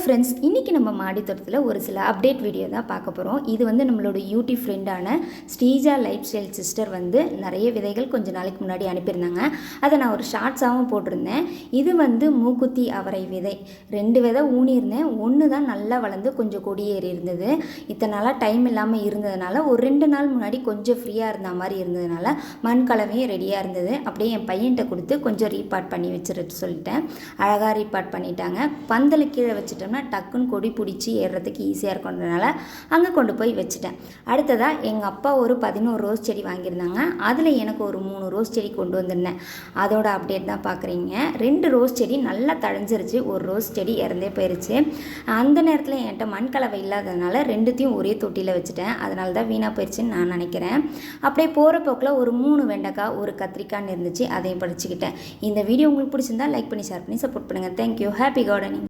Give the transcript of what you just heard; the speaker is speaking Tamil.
ஃப்ரெண்ட்ஸ், இன்றைக்கி நம்ம மாடித்தோட்டத்தில் ஒரு சில அப்டேட் வீடியோ தான் பார்க்க போகிறோம். இது வந்து நம்மளோட யூடியூப் ஃப்ரெண்டான ஸ்ரீஜா லைஃப் ஸ்டைல் சிஸ்டர் வந்து நிறைய விதைகள் கொஞ்சம் நாளைக்கு முன்னாடி அனுப்பியிருந்தாங்க. அதை நான் ஒரு ஷார்ட்ஸாகவும் போட்டிருந்தேன். இது வந்து மூக்குத்தி அவரை விதை 2 விதை ஊனியிருந்தேன். ஒன்று தான் நல்லா வளர்ந்து கொஞ்சம் கொடியேறி இருந்தது. இத்தனை நாளாக டைம் இல்லாமல் இருந்ததுனால ஒரு 2 நாள் முன்னாடி கொஞ்சம் ஃப்ரீயாக இருந்த மாதிரி இருந்ததுனால மண் கலவையும் ரெடியாக இருந்தது. அப்படியே என் பையன்கிட்ட கொடுத்து கொஞ்சம் ரீபார்ட் பண்ணி வச்சுட்டு சொல்லிட்டேன். அழகாக ரீபார்ட் பண்ணிட்டாங்க. பந்தலுக்கு கீழே வச்சுட்டோம்னா டக்குன்னு கொடி பிடிச்சி ஏறுறதுக்கு ஈஸியாக இருக்கிறதுனால அங்கே கொண்டு போய் வச்சுட்டேன். அடுத்ததாக எங்கள் அப்பா ஒரு 11 ரோஸ் செடி வாங்கியிருந்தாங்க. அதில் எனக்கு ஒரு 3 ரோஸ் செடி கொண்டு வந்திருந்தேன். அதோட அப்டேட் தான் பார்க்குறீங்க. 2 ரோஸ் செடி நல்லா தழைஞ்சிருச்சு. ஒரு ரோஸ் செடி இறந்தே போயிடுச்சு. அந்த நேரத்தில் என்கிட்ட மண் கலவை இல்லாததுனால 2த்தையும் ஒரே தொட்டியில் வச்சுட்டேன். அதனால தான் வீணாக போயிடுச்சுன்னு நான் நினைக்கிறேன். அப்படியே போகிற போக்கில் ஒரு 3 வெண்டைக்காய் ஒரு கத்திரிக்காய்னு இருந்துச்சு. அதையும் படிச்சுக்கிட்டேன். இந்த வீடியோ உங்களுக்கு பிடிச்சிருந்தா லைக் பண்ணி ஷேர் பண்ணி சப்போர்ட் பண்ணுங்கள். தேங்க்யூ. Happy gardening.